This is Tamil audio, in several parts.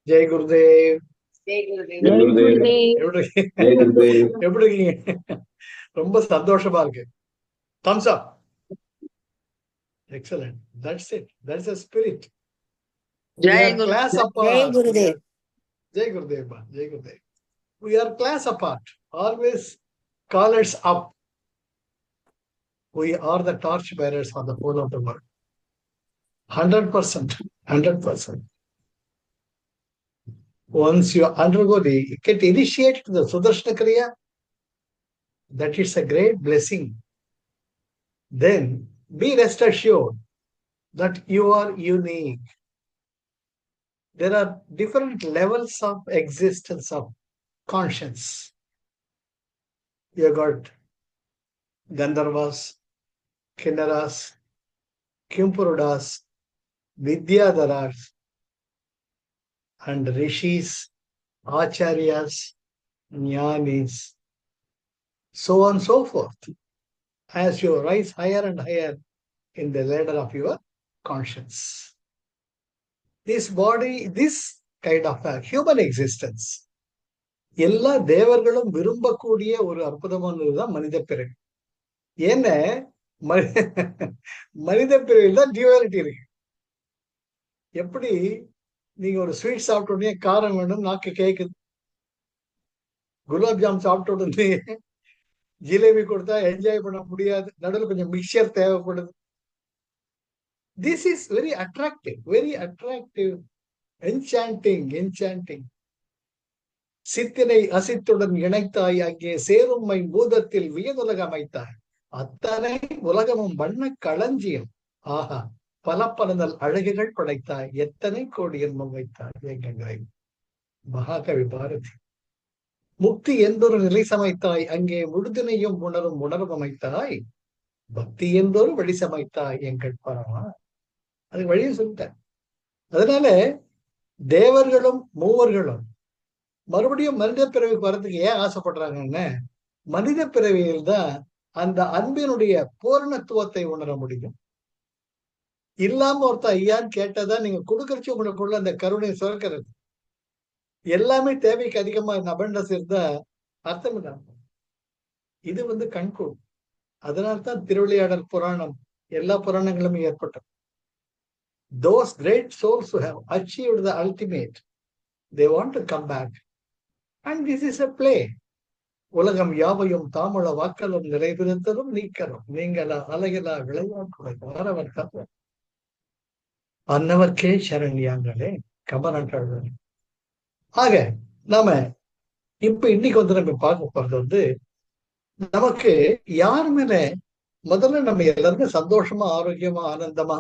ஜெய் குருதேவ். எப்படி இருக்கீங்க? ரொம்ப சந்தோஷமா இருக்கு. Thums up. Excellent. That's it. That's a spirit. We are class apart. Jai Gurudev. Jai Gurudev. Jai Gurudev. We are class apart. Always collars up. We are the torch bearers for the whole of the world. 100%. 100%. Once you undergo get initiated to the Sudarshana Kriya, that is a great blessing. Then be rest assured that you are unique. There are different levels of existence of conscience. You got Gandharvas, Kinnaras, Kimpurudas, Vidyadharas, and Rishis, Acharyas, Jnanis, so on and so forth, as you rise higher and higher in the ladder of your conscience. This body, this kind of a human existence, எல்லா தேவர்களும் விரும்பக்கூடிய ஒரு அற்புதமானதுதான் மனித பிறவி. ஏன்னா மனித பிறவியில் தான் டியூவாலிட்டி இருக்கு. எப்படி நீங்க ஒரு ஸ்வீட் சாப்பிட்ட உடனே காரம் வேணும், நாக்கு கேக்குது. குலாப் ஜாம் சாப்பிட்ட உடனே ஜிலேபி கொடுத்தா என்ஜாய் பண்ண முடியாது, நடுவில் கொஞ்சம் மிக்சர் தேவைப்படுது. This is very attractive, enchanting. சித்தினை அசித்துடன் இணைத்தாய், அங்கே சேரும்மை பூதத்தில் வியதுலக அமைத்தாய், அத்தனை உலகமும் வண்ண களஞ்சியம். ஆஹா, பல பலதல் அழகுகள் படைத்தாய், எத்தனை கோடி என்பம் வைத்தாய் என்கிறாய் மகாகவி பாரதி. முக்தி என்றொரு நிலை சமைத்தாய், அங்கே முழுதினையும் உணரும் உணர்வு அமைத்தாய், பக்தி என்றொரு வழி சமைத்தாய் எங்கள் பரமா. அது வழியை சொல்லிட்டேன். அதனால தேவர்களும் மூவர்களும் மறுபடியும் மனித பிறவிக்கு வர்றதுக்கு ஏன் ஆசைப்படுறாங்கன்னு, மனித பிறவியில் தான் அந்த அன்பினுடைய பூரணத்துவத்தை உணர முடியும். இல்லாம ஒருத்த ஐயான்னு கேட்டதான் நீங்க கொடுக்கறச்சு உங்களுக்குள்ள அந்த கருணை சுரக்கிறது. எல்லாமே தேவைக்கு அதிகமா அபண்டன்ஸ் இருந்தா அர்த்தம் இல்லாம. இது கண்கூடு. அதனால்தான் திருவிளையாடல் புராணம் எல்லா புராணங்களும் ஏற்பட்டது. Those great souls who have achieved the ultimate, they want to come back. And this is a play. உலகம் யாவையும் தாமுள வாக்களும் நிறைவிருத்தலும் நீக்கலும் நீங்களா அலைகளா விளையாட்டுடைய வாரவர் தப்ப அன்னவர்க்கே சரண்யாங்களே கமரன்றார்கள். ஆக நாம இப்ப இன்னைக்கு நம்ம பார்க்க போறது நமக்கு யார் மேல முதல்ல நம்ம எல்லாருமே சந்தோஷமா, ஆரோக்கியமா, ஆனந்தமா,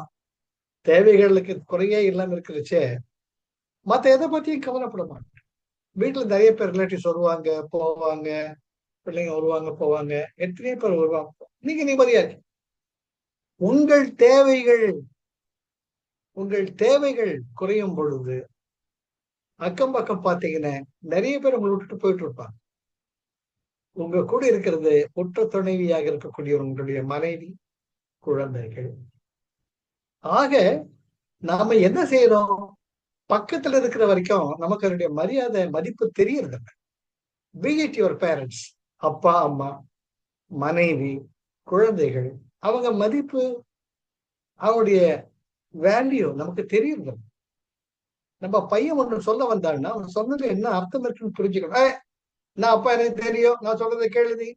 தேவைகளுக்கு குறையே இல்லாம இருக்கிறச்சே மத்த எதை பத்தியும் கவலைப்பட மாட்டேன். வீட்டுல நிறைய பேர் ரிலேட்டிவ்ஸ் வருவாங்க போவாங்க, பிள்ளைங்க வருவாங்க போவாங்க, எத்தனையோ பேர் வருவாங்க. நீங்க நிம்மதியாச்சு. உங்கள் தேவைகள் குறையும் பொழுது அக்கம் பக்கம் பார்த்தீங்கன்னா நிறைய பேர் உங்களை விட்டுட்டு போயிட்டு இருப்பாங்க. உங்க கூட இருக்கிறது உற்ற துணைவியாக இருக்கக்கூடிய உங்களுடைய மனைவி, குழந்தைகள். ஆக நாம என்ன செய்யறோம்? பக்கத்துல இருக்கிற வரைக்கும் நமக்கு அதனுடைய மரியாதை, மதிப்பு தெரியறது. Be it your parents, அப்பா அம்மா, மனைவி, குழந்தைகள், அவங்க மதிப்பு, அவனுடைய வேல்யூ நமக்கு தெரியறது. நம்ம பையன் ஒண்ணு சொல்ல வந்தான்னா அவன் சொன்னது என்ன அர்த்தம் இருக்குன்னு புரிஞ்சுக்கணும். நான் அப்பா எனக்கு தெரியும், நான் சொல்றதை கேளுதி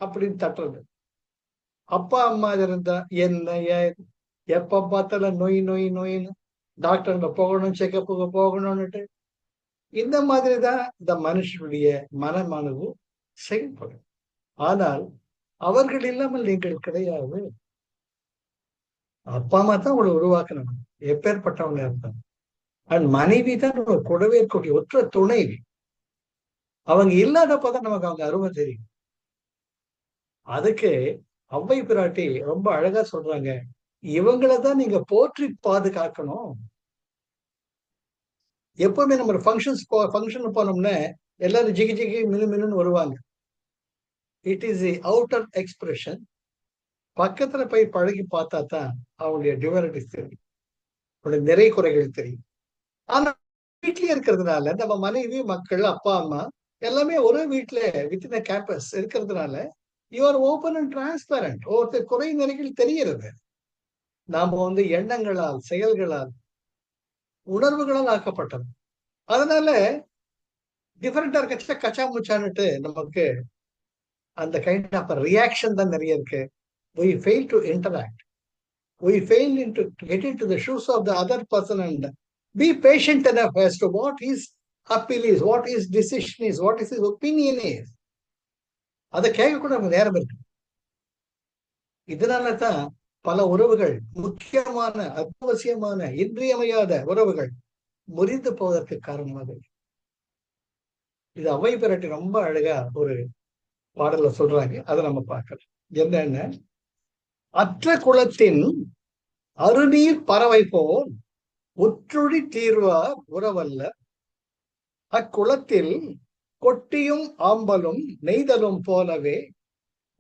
அப்படின்னு தட்டுறது. அப்பா அம்மா இருந்தா என்ன எப்ப பார்த்தாலும் நோயின்னு டாக்டர்கிட்ட போகணும், செக்கப்புக்கு போகணும்னுட்டு இந்த மாதிரிதான் இந்த மனுஷனுடைய மனமானது செயல்படும். ஆனால் அவர்கள் இல்லாமல் நீங்கள் கிடையாது. அப்பா அம்மா தான் உங்களை உருவாக்கணும், எப்பேற்பட்டவங்க இருந்தாங்க. அண்ட் மனைவி தான் நம்ம கூடவே இருக்கக்கூடிய ஒற்ற துணைவி. அவங்க இல்லாதப்பதான் நமக்கு அவங்க அருமை தெரியும். அதுக்கு அவ்வை பிராட்டி ரொம்ப அழகா சொல்றாங்க, இவங்களதான் நீங்க போற்றி பாதுகாக்கணும். எப்பவுமே நம்ம ஃபங்க்ஷன் போனோம்னா எல்லாரும் ஜிகி மின்னு வருவாங்க. It is the outer expression. பக்கத்துல போய் பழகி பார்த்தா தான் அவங்களுடைய டிவைனிட்டி தெரியும், அவங்களுடைய நிறை குறைகள் தெரியும். ஆனா வீட்லயே இருக்கிறதுனால நம்ம மனைவி, மக்கள், அப்பா, அம்மா எல்லாமே ஒரே வீட்டுல வித்தின் கேம்பஸ் இருக்கிறதுனால you are open and transparent. ஒருத்தர் குறை நிறைகள் தெரிகிறது. நாம எண்ணங்களால், செயல்களால், உணர்வுகளால் ஆக்கப்பட்டது. அதனால டிஃபரெண்டா இருக்கச்ச கச்சா முச்சான்னுட்டு நமக்கு அந்த கைண்ட் ஆஃப் ரியாக்ஷன் தான் நிறைய இருக்கு. We fail to interact. We fail to get into the shoes of the other person and be patient enough as to what his appeal is, what his decision is, what his opinion is. அதை கேட்க கூட நமக்கு நேரம் இருக்கு. இதனால தான் பல உறவுகள், முக்கியமான, அத்தியாவசியமான, இன்றியமையாத உறவுகள் முறிந்து போவதற்கு காரணமாக. இது அவை பிறட்டி ரொம்ப அழகா ஒரு பாடல்ல சொல்றாங்க. அதை நம்ம பார்க்கலாம். என்னன்னு, அற்ற குளத்தின் அருநீர் பறவை போல் ஒற்றுழி தீர்வார் உறவல்ல, அக்குளத்தில் கொட்டியும் ஆம்பலும் நெய்தலும் போலவே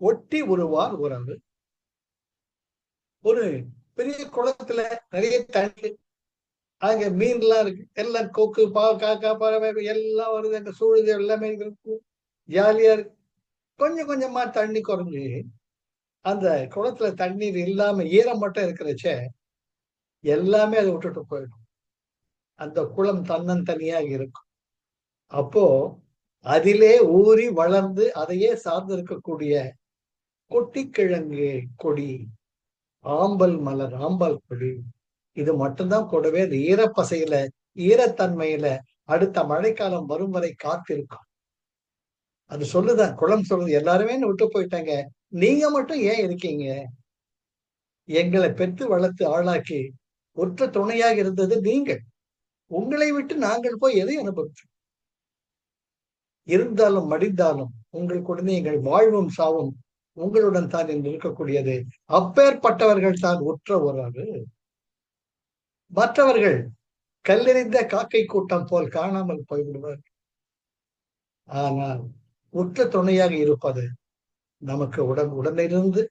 ஒட்டி உருவார் உறவு. ஒரு பெரிய குளத்துல நிறைய தண்ணி, அங்க மீன்லாம் இருக்கு, எல்லாம் கொக்கு, காக்கா, பறவை எல்லாம் வருது, அங்க சூழ்நிலை எல்லாமே இருக்கு, ஜாலியா இருக்கு. கொஞ்சம் கொஞ்சமா தண்ணி குறைஞ்சு அந்த குளத்துல தண்ணீர் இல்லாம ஈரம் மட்டும் இருக்கிறச்ச எல்லாமே அதை விட்டுட்டு போயிடும். அந்த குளம் தன்னந்தனியாக இருக்கும். அப்போ அதிலே ஊறி வளர்ந்து அதையே சார்ந்து இருக்கக்கூடிய கொட்டிக்கிழங்கு கொடி, ஆம்பல் மலர், ஆம்பல் கொடி, இது மட்டும்தான் கூடவே அந்த ஈரப்பசையில, ஈரத்தன்மையில அடுத்த மழைக்காலம் வரும் வரை காத்திருக்கும். அது சொல்லுதான், குளம் சொல்லுது, எல்லாருமே விட்டு போயிட்டாங்க, நீங்க மட்டும் ஏன் இருக்கீங்க? எங்களை பெற்று வளர்த்து ஆளாக்கி ஒற்ற துணையாக இருந்தது நீங்கள். உங்களை விட்டு நாங்கள் போய் எதை அனுபவிச்சோம்? இருந்தாலும் மடிந்தாலும் உங்கள் உடனே எங்கள் வாழ்வும் சாவும் உங்களுடன் தான் என்று இருக்கக்கூடியது. அப்பேற்பட்டவர்கள் தான் உற்ற உறவு. மற்றவர்கள் கல்லெறிந்த காக்கை கூட்டம் போல் காணாமல் போய்விடுவார். ஆனால் உற்ற துணையாக இருப்பது நமக்கு உடனிருந்து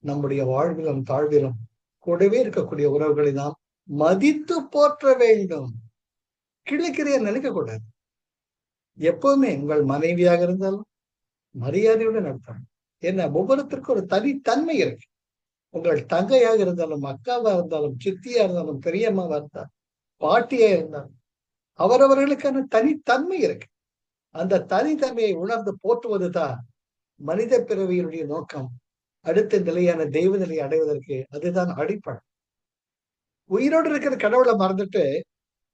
நம்முடைய வாழ்விலும் தாழ்விலும் கூடவே இருக்கக்கூடிய உறவுகளை நாம் மதித்து போற்ற வேண்டும். கிழக்கிறைய நினைக்க கூடாது. எப்பவுமே உங்கள் மனைவியாக இருந்தாலும் மரியாதையுடன் நடத்தணும். என்ன, ஒவ்வொருத்தருக்கும் ஒரு தனித்தன்மை இருக்கு. உங்கள் தங்கையாக இருந்தாலும், அக்காவா இருந்தாலும், சித்தியா இருந்தாலும், பெரியம்மாவா இருந்தாலும், பாட்டியா இருந்தாலும், அவரவர்களுக்கான தனித்தன்மை இருக்கு. அந்த தனித்தன்மையை உணர்ந்து போற்றுவதுதான் மனித பிறவியினுடைய நோக்கம். அடுத்த நிலையான தெய்வ நிலையை அடைவதற்கு அதுதான் அடிப்படை. உயிரோடு இருக்கிற கடவுளை மறந்துட்டு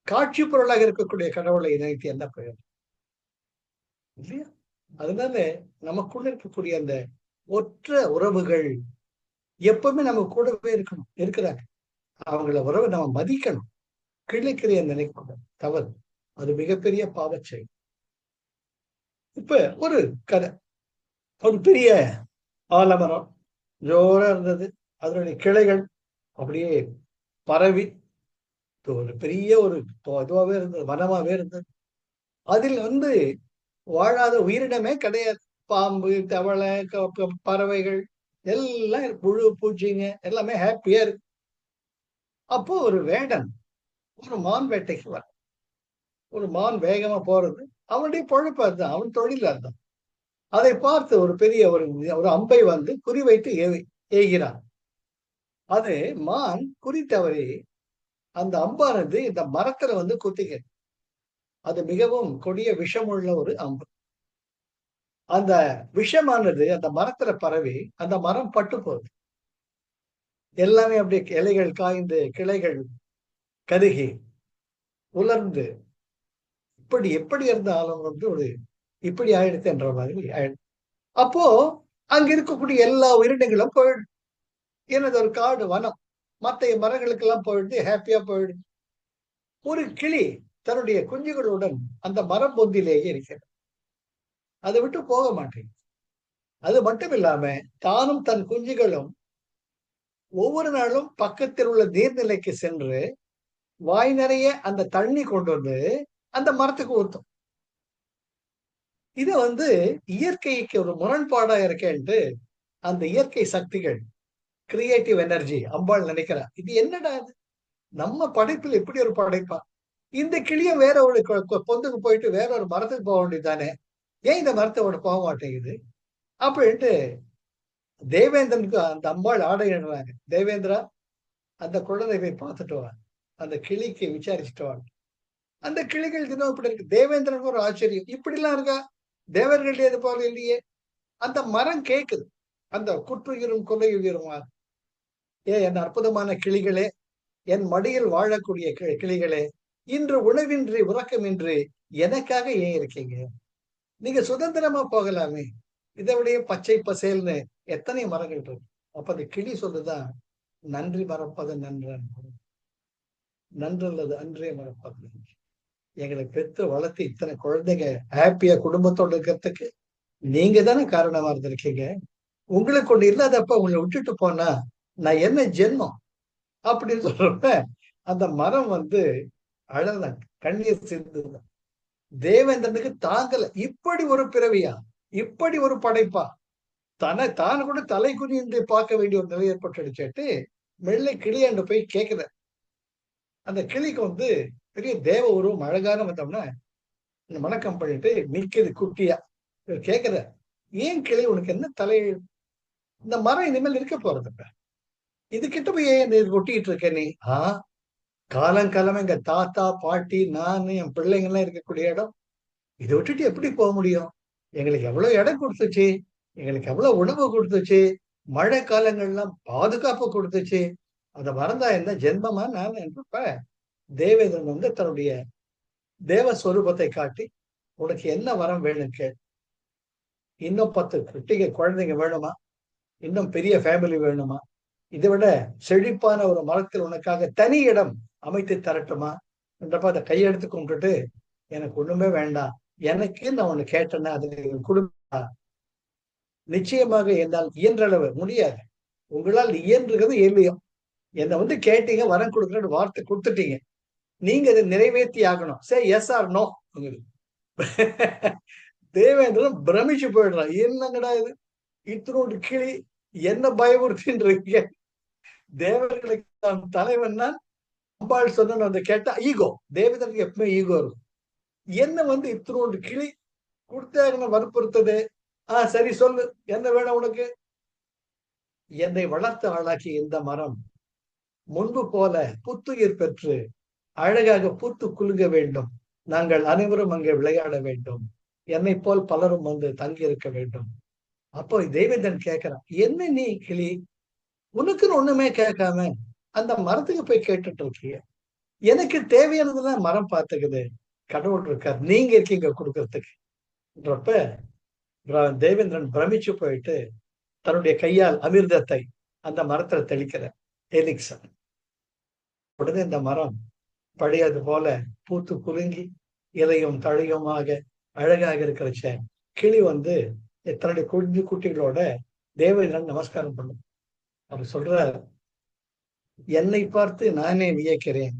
காட்சி பொருளாக இருக்கக்கூடிய கடவுளை நினைத்து என்ன பிரயோஜனம் இல்லையா? அதனால நமக்குள்ள இருக்கக்கூடிய அந்த ஒற்ற உறவுகள் எப்பவுமே நம்ம கூடவே இருக்கிறாங்க. அவங்கள உறவை நம்ம மதிக்கணும். கிழக்கிறைய நினைக்கக்கூடாது, தவறு. அது மிகப்பெரிய பாவச்சை. இப்ப ஒரு கதை, ஒரு பெரிய ஆலமரம் ஜோரா இருந்தது. அதனுடைய கிளைகள் அப்படியே பரவி ஒரு பெரிய ஒரு இதுவாகவே இருந்தது, வனமாவே இருந்தது. அதில் வாழாத உயிரினமே கிடையாது. பாம்பு, தவளை, பறவைகள் எல்லாம், புழு பூச்சிங்க எல்லாமே ஹாப்பியா இருக்கு. அப்போ ஒரு வேடன் ஒரு மான் வேட்டைக்கு வர, ஒரு மான் வேகமா போறது அவனுடைய பொழப்பு அதுதான், அவன் தொழில் அதுதான். அதை பார்த்து ஒரு பெரிய ஒரு அம்பை குறி வைத்து ஏகிறான். அது மான் குறி தவறி அந்த அம்பானது இந்த மரத்துல குத்திக்கிறது. அது மிகவும் கொடிய விஷமுள்ள ஒரு அம்பு. அந்த விஷமானது அந்த மரத்துல பரவி அந்த மரம் பட்டு போகுது. எல்லாமே அப்படியே இலைகள் காய்ந்து, கிளைகள் கருகி உலர்ந்து, இப்படி எப்படி இருந்தாலும் ஒரு இப்படி ஆயிடுத்து என்ற மாதிரி ஆயிடுது. அப்போ அங்க இருக்கக்கூடிய எல்லா உயிரினங்களும் போயிடுது. எனது ஒரு காடு, வனம், மற்ற மரங்களுக்கெல்லாம் போயிடுது, ஹாப்பியா போயிடுது. ஒரு கிளி தன்னுடைய குஞ்சுகளுடன் அந்த மரம் பொந்திலேயே இருக்கிறது. அதை விட்டு போக மாட்டேங்குது. அது மட்டும் இல்லாம தானும் தன் குஞ்சுகளும் ஒவ்வொரு நாளும் பக்கத்தில் உள்ள நீர்நிலைக்கு சென்று வாய் நிறைய அந்த தண்ணி கொண்டு வந்து அந்த மரத்துக்கு ஊத்தும். இத இயற்கைக்கு ஒரு முரண்பாடா இருக்கேன்ட்டு அந்த இயற்கை சக்திகள், கிரியேட்டிவ் எனர்ஜி அம்பாள் நினைக்கிறா, இது என்னடா இது, நம்ம படைப்பில் எப்படி ஒரு படைப்பா, இந்த கிளிய வேற ஒரு பொந்துக்கு போயிட்டு வேற ஒரு மரத்துக்கு போக வேண்டியதுதானே, ஏன் இந்த மரத்தோட போக மாட்டேங்குது அப்படின்ட்டு தேவேந்திரனுக்கு அந்த அம்பாள் ஆடை இடுறாங்க. தேவேந்திரா, அந்த குழந்தை போய் பார்த்துட்டு வா, அந்த கிளிக்கு விசாரிச்சுட்டு வா. அந்த கிளிகள் தினம் இப்படி இருக்கு. தேவேந்திரனுக்கு ஒரு ஆச்சரியம், இப்படி எல்லாம் இருக்கா, தேவர்கள் இது போல இல்லையே. அந்த மரம் கேக்குது, அந்த குற்றுயிரும் கொலையுயிருமா, என் அற்புதமான கிளிகளே, என் மடியில் வாழக்கூடிய கிளிகளே, இன்று உணவின்றி உறக்கமின்றி எனக்காக ஏன் இருக்கீங்க? நீங்க சுதந்திரமா போகலாமே, இதை விட பச்சை பசேல்னு எத்தனை மரங்கள் இருக்கு. அப்ப அந்த கிளி சொல்லுதான், நன்றி மறப்பது நன்றன், நன்றல்லது அன்றே மறப்பது. எங்களை பெற்று வளர்த்து இத்தனை குழந்தைங்க ஹாப்பியா குடும்பத்தோட இருக்கிறதுக்கு நீங்க தானே காரணமா இருந்திருக்கீங்க. உங்களுக்கு ஒண்ணு இல்லாதப்ப உங்களை விட்டுட்டு போனா நான் என்ன ஜென்மம் அப்படின்னு சொல்றப்ப அந்த மரம் வந்து அழல, கண்ணீர் சிந்துதான். தேவேந்திரனுக்கு தாங்கல, இப்படி ஒரு பிறவியா, இப்படி ஒரு படைப்பா, தான் கூட தலை குனிந்து பார்க்க வேண்டிய ஒரு நிலை ஏற்பட்டுடுச்சுட்டு மெல்ல கிளியாண்டு போய் கேக்குற. அந்த கிளிக்கு வந்து பெரிய தேவ உருவம் அழகான வந்தோம்னா வணக்கம் பண்ணிட்டு நிக்குது குட்டியா. கேக்குற, ஏன் கிளி உனக்கு என்ன தலை, இந்த மரம் இனிமேல் இருக்க போறது இல்ல, இது கிட்ட போய் ஏன் ஒட்டிட்டு இருக்க நீ? காலங்காலமா எங்க தாத்தா பாட்டி நானு என் பிள்ளைங்க எல்லாம் இருக்கக்கூடிய இடம், இதை விட்டுட்டு எப்படி போக முடியும்? எங்களுக்கு எவ்வளவு இடம் கொடுத்துச்சு, எங்களுக்கு எவ்வளவு உணவு கொடுத்துச்சு, மழை காலங்கள்லாம் பாதுகாப்பு கொடுத்துச்சு, அதை மறந்தா என்ன ஜென்மமா நான் என்றப்ப தேவேந்திரன் வந்து தன்னுடைய தேவஸ்வரூபத்தை காட்டி, உனக்கு என்ன வரம் வேணும் கேள், இன்னும் 10 குட்டிங்க குழந்தைங்க வேணுமா, இன்னும் பெரிய ஃபேமிலி வேணுமா, இதை விட செழிப்பான ஒரு மரத்தில் உனக்காக தனி இடம் அமைத்து தரட்டுமா என்றப்ப அதை கையெடுத்து கும்பிட்டுட்டு, எனக்கு ஒண்ணுமே வேண்டாம், எனக்கு நான் ஒண்ணு கேட்டேன்னா அது கொடுப்பா. நிச்சயமாக என்னால் இயன்றளவு முடியாது, உங்களால் இயன்றுகிறது இல்லையும், என்னை வந்து கேட்டீங்க வரம் கொடுக்குறேன்னு வார்த்தை கொடுத்துட்டீங்க, நீங்க அதை நிறைவேற்றி ஆகணும். Say yes or no. Devendran பிரமிச்சு போயிடுறான், என்னங்கடா இது, இத்தனோடு கிளி என்ன பயமுறுத்தின்றீங்க, தேவர்களுக்கு நான் தலைவன் தான் அம்பாள் சொன்ன அந்த கேட்டா ஈகோ, தேவேந்திரனுக்கு எப்பவுமே ஈகோ இருக்கும். என்ன வந்து இத்தனோடு கிளி கொடுத்தாங்க வற்புறுத்தது, சரி சொல்லு என்ன வேணும் உனக்கு. என்னை வளர்த்து ஆளாக்கி இந்த மரம் முன்பு போல புத்துயிர் பெற்று அழகாக பூத்து குலுங்க வேண்டும், நாங்கள் அனைவரும் அங்கே விளையாட வேண்டும், என்னை போல் பலரும் வந்து தங்கி இருக்க வேண்டும். அப்போ தேவேந்திரன் கேட்கிறான், என்ன நீ கிளி, உனக்குன்னு ஒண்ணுமே கேட்காம அந்த மரத்துக்கு போய் கேட்டுட்டு இருக்கிய, எனக்கு தேவையானதுதான் மரம் பார்த்துக்குது, கடவுள் இருக்கார், நீங்க இருக்கீங்க கொடுக்கறதுக்குன்றப்ப தேவேந்திரன் பிரமிச்சு போயிட்டு தன்னுடைய கையால் அமிர்தத்தை அந்த மரத்துல தெளிக்கிற எலிக்சன். உடனே இந்த மரம் பழையது போல பூத்து குலுங்கி இலையும் தழையுமாக அழகாக இருக்கிறச்ச கிளி வந்து தன்னுடைய குஞ்சு குட்டிகளோட தேவேந்திரன் நமஸ்காரம் பண்ணும். அவர் சொல்றார், என்னை பார்த்து நானே வியக்கிறேன்,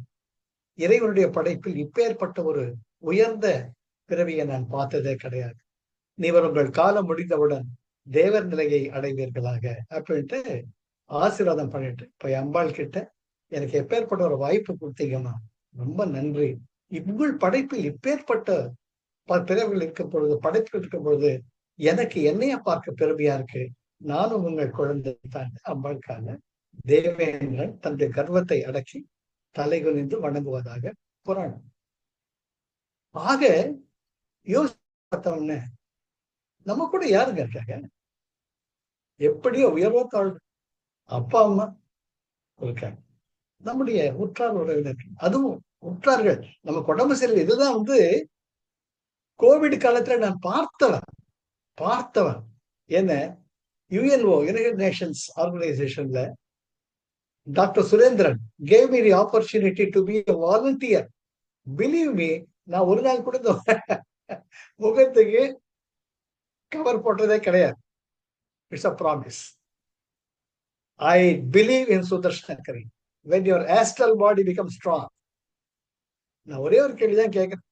இறைவனுடைய படைப்பில் இப்பேற்பட்ட ஒரு உயர்ந்த பிறவியை நான் பார்த்ததே கிடையாது, நீவர் உங்கள் காலம் முடிந்தவுடன் தேவர் நிலையை அடைவீர்களாக அப்படின்ட்டு ஆசீர்வாதம் பண்ணிட்டு இப்ப அம்பாள் கிட்ட, எனக்கு எப்பேற்பட்ட ஒரு வாய்ப்பு கொடுத்தீங்கம்மா, ரொம்ப நன்றி, உங்கள் படைப்பில் இப்பேற்பட்ட பிறவிகள் இருக்கும் பொழுது, படைப்பில் இருக்கும் பொழுது எனக்கு என்னைய பார்க்க பெருமையா இருக்கு, நானும் உங்கள் குழந்தை தான் அம்பாளுக்காக தேவேந்திரன் தன்னுடைய கர்வத்தை அடக்கி தலை குனிந்து வணங்குவதாக புராணம். ஆக யோசித்தவன நம்ம கூட யாருங்க இருக்காங்க, எப்படியோ உயர்வோ தாழ்வு அப்பா அம்மா இருக்காங்க, நம்முடைய உற்றார் உறவினர்கள், அதுவும் உற்றார்கள் நமக்கு உடம்பு சரியில்லை. இதுதான் வந்து கோவிட் காலத்துல நான் பார்த்தவன் என்ன, யுஎன்ஓ யுனைடெட் நேஷன்ஸ் ஆர்கனைசேஷன்ல doctor Surendran gave me the opportunity to be a volunteer. Believe me, நான் ஒரு நாள் கூட முகத்துக்கு கவர் போட்டதே கிடையாது. It's a promise. I believe in Sudarshanakari. When your astral body becomes strong. நான் ஒரே ஒரு கேள்விதான் கேட்கிறேன்,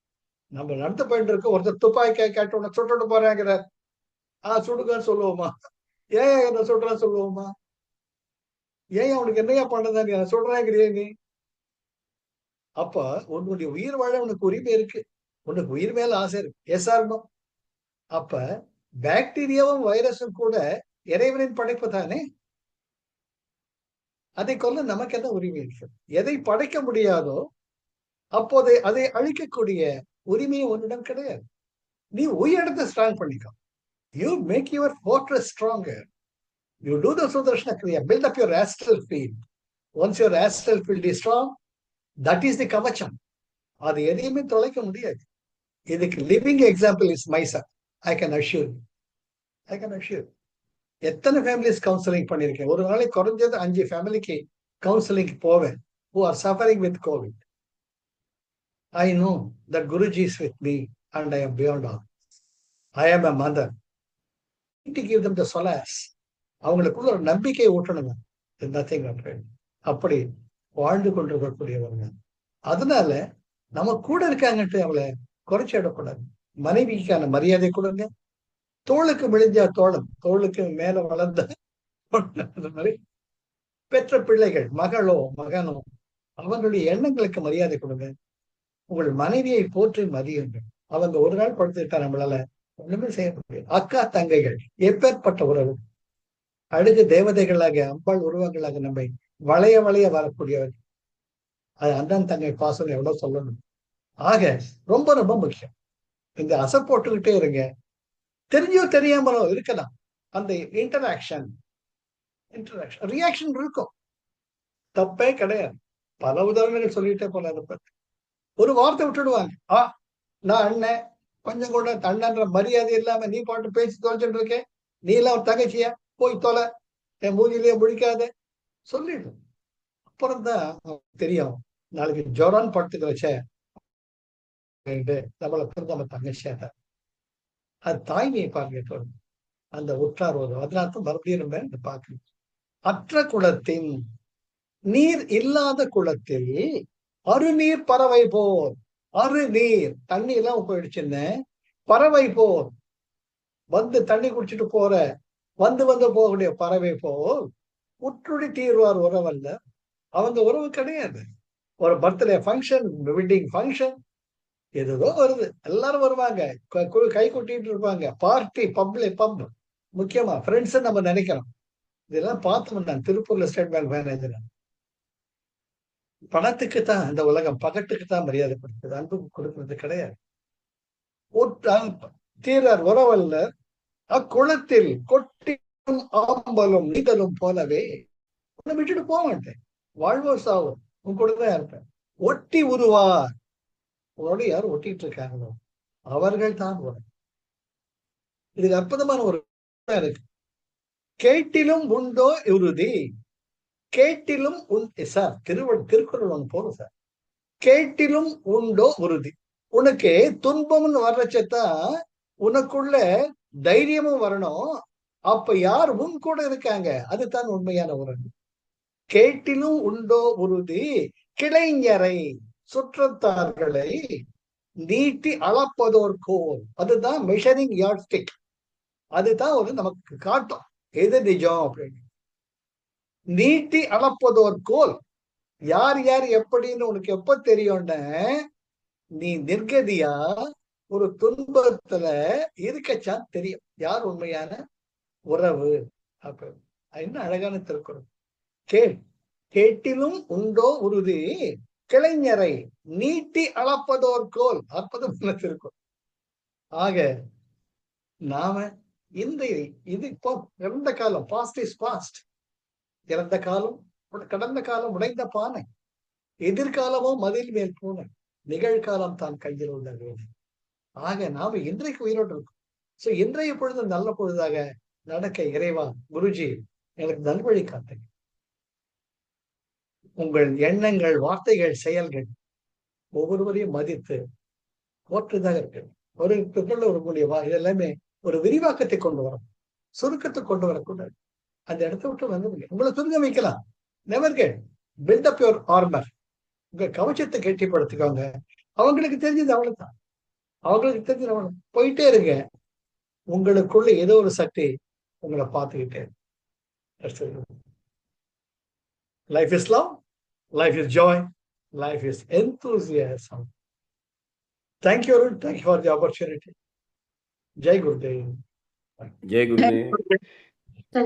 நம்ம நடந்து போயிட்டு இருக்க ஒருத்தர் துப்பாக்கி கேட்ட சுட்டு போறாங்கிற, சுடுங்கன்னு சொல்லுவோமா? ஏன் என்ன சுடுறான்னு சொல்லுவோமா? ஏன் அவனுக்கு என்னையா பண்ணதான் நீ சொல்றாங்கிறிய நீ? அப்ப உன்னுடைய உயிர் வாழ உனக்கு உரிமை இருக்கு, உனக்கு உயிர் மேல ஆசை இருக்கு. Yes or no? அப்ப பாக்டீரியாவும் வைரஸும் கூட இறைவனின் படைப்பு தானே. அதை கொல்ல நமக்கு என்ன உரிமை இருக்கு? எதை படைக்க முடியாதோ அப்போது அதை அழிக்கக்கூடிய உரிமையும் உன்னிடம் கிடையாது. நீ உயிரிடத்தை ஸ்ட்ராங் பண்ணிக்கோ. You make your fortress stronger. You do the Sudarshan Kriya. Build up your astral field. Once your astral field is strong, that is the kavacham. அது எதையுமே தொலைக்க முடியாது. இதுக்கு living example is myself. I can assure, I can assure. எத்தனை ஃபேமிலிஸ் கவுன்சிலிங் பண்ணியிருக்கேன். ஒரு நாளைக்கு குறைஞ்சது 5 ஃபேமிலிக்கு கவுன்சிலிங் போவேன், who are suffering with COVID. I know that Guruji is with me and I am beyond all. I am a mother. To give them the solace. அவங்களுக்குள்ள ஒரு நம்பிக்கை ஊட்டணுங்க. நத்திங் அப்படி வாழ்ந்து கொண்டிருக்கக்கூடியவங்க. அதனால நம்ம கூட இருக்காங்கன்ட்டு அவளை குறைச்சி விடக்கூடாது. மனைவிக்கான மரியாதை கொடுங்க. தோளுக்கு விழிஞ்சா தோளம், தோளுக்கு மேல வளர்ந்த அந்த மாதிரி பெற்ற பிள்ளைகள், மகளோ மகனோ, அவங்களுடைய எண்ணங்களுக்கு மரியாதை கொடுங்க. உங்கள் மனைவியை போற்றி மதியுங்கள். அவங்க ஒரு நாள் படுத்துக்கிட்டா நம்மளால ஒண்ணுமே செய்ய முடியாது. அக்கா தங்கைகள் எப்பேற்பட்ட உறவு. அழகு தேவதைகளாக, அம்பாள் உருவங்களாக நம்மை வளைய வளைய வரக்கூடியவர்கள். அது அண்ணன் தங்கை பாசம் எவ்வளவு சொல்லணும். ஆக ரொம்ப ரொம்ப முக்கியம். இந்த அசை போட்டுக்கிட்டே இருங்க. தெரிஞ்சோ தெரியாமலோ இருக்கலாம், அந்த இன்டராக்ஷன் ரியாக்ஷன் இருக்கும், தப்பே கிடையாது. பல உதாரணங்கள் சொல்லிட்டே போல. அதை பத்தி ஒரு வார்த்தை விட்டுடுவாங்க. நான் அண்ணன், கொஞ்சம் கூட அண்ணன்ற மரியாதை இல்லாம நீ பாட்டு பேசி தொலைச்சுட்டு இருக்கேன், நீ எல்லாம் ஒரு தங்கச்சியா, போய் தொலை, என் மூஞ்சிலேயே முடிக்காத சொல்லிடும். அப்புறம்தான் தெரியும் நாளைக்கு ஜொரான் படத்துக்கு வச்ச நம்மளை நம்ம தங்கச்சியா தான். அது தாய்மையை பார்க்க அந்த உற்றார் வரும். அதனால்தான் மறுபடியும் நம்ம பார்க்கணும். அற்ற குளத்தின் நீர் இல்லாத குளத்தில் அருநீர் பறவை போர். அருநீர் தண்ணி எல்லாம் போயிடுச்சுன்னு பறவை போர், வந்து தண்ணி குடிச்சிட்டு போற வந்து போகக்கூடிய பறவை போல் உற்றுடி தீர்வார் உறவல்ல. அவங்க உறவு கிடையாது. ஒரு பர்த்டே ஃபங்க்ஷன், வெட்டிங் ஃபங்க்ஷன், எதுவோ வருது, எல்லாரும் வருவாங்க, கை கொட்டிட்டு இருப்பாங்க, பார்ட்டி, பப் முக்கியமா ஃப்ரெண்ட்ஸ் நம்ம நினைக்கிறோம். இதெல்லாம் பார்த்தோம். நான் திருப்பூர்ல ஸ்டேட் பேங்க் மேனேஜர். பணத்துக்கு தான் இந்த உலகம், பகட்டுக்கு தான் மரியாதை கொடுக்குது, அன்பு கொடுக்கறது கிடையாது. தீரர் உறவல்ல அக்குளத்தில் கொட்டியும் ஆம்பலும் நீதலும் போலவே உன்னை விட்டுட்டு போக மாட்டேன். வாழ்வோ சாவோ உன் கூட தான் இருப்பேன். ஒட்டி உருவார். உங்களோட யாரும் ஒட்டிட்டு இருக்காங்களோ அவர்கள் தான் உறவு. இதுக்கு அற்புதமான ஒரு இருக்கு. கேட்டிலும் உண்டோ உறுதி. கேட்டிலும் சார் திருக்குறள் ஒண்ணு போதும் சார். கேட்டிலும் உண்டோ உறுதி. உனக்கு துன்பம்னு வர்றச்சத்தான் உனக்குள்ள தைரியமும் வரணும். அப்ப யார் உன் கூட இருக்காங்க, அதுதான் உண்மையான உறவு. கேட்டிலும் உண்டோ உறுதி கிளைஞரை சுற்றத்தார்களை நீட்டி அளப்பதோர் கோல். அதுதான் மெஷரிங் யார்ட்ஸ்டிக். அதுதான் ஒரு நமக்கு காட்டும் எது நிஜம் அப்படின்னு. நீட்டி அளப்பதோர் கோல். யார் யார் எப்படின்னு உனக்கு எப்ப தெரியும்னு, நீ நிர்கதியா ஒரு துன்பத்துல இருக்கச்சான் தெரியும் யார் உண்மையான உறவு. அப்ப என்ன அழகான திருக்குறள். கேட்டிலும் உண்டோ உறுதி கிளைஞரை நீட்டி அளப்பதோர் கோல். அற்புதமான திருக்குறள். ஆக நாம இந்த இது இப்போ இறந்த காலம், பாஸ்ட் இஸ் பாஸ்ட். இறந்த காலம், கடந்த காலம் உடைந்த பானை, எதிர்காலமோ மதில் மேல் பூனை, நிகழ்காலம் தான் கையில் உள்ள வேலை. ஆக நாம இன்றைக்கு உயிரோடு இருக்கோம். சோ இன்றைய பொழுது நல்ல பொழுதாக நடக்க இறைவா, குருஜி எனக்கு நல்வழி காட்டுங்க. உங்கள் எண்ணங்கள், வார்த்தைகள், செயல்கள் ஒவ்வொருவரையும் மதித்து போற்றுதாக இருக்கு. ஒரு உங்களுடைய இதெல்லாமே ஒரு விரிவாக்கத்தை கொண்டு வரும், சுருக்கத்தை கொண்டு வரக்கூடாது. அந்த இடத்த விட்டு வந்து உங்களை சுருங்க வைக்கலாம். Never get build up your armour. உங்க கவச்சத்தை கெட்டிப்படுத்திக்கோங்க. அவங்களுக்கு தெரிஞ்சது அவ்வளவுதான். அவங்களுக்கு தெரிஞ்சது அவ்வளவு. போயிட்டே இருங்க. உங்களுக்குள்ள ஏதோ ஒரு சக்தி உங்களை பார்த்துக்கிட்டே. Life is love, life is Joy, Life is enthusiasm. Thank you, Arun. Thank you for the opportunity. Jai Gurudev. Jai Gurudev.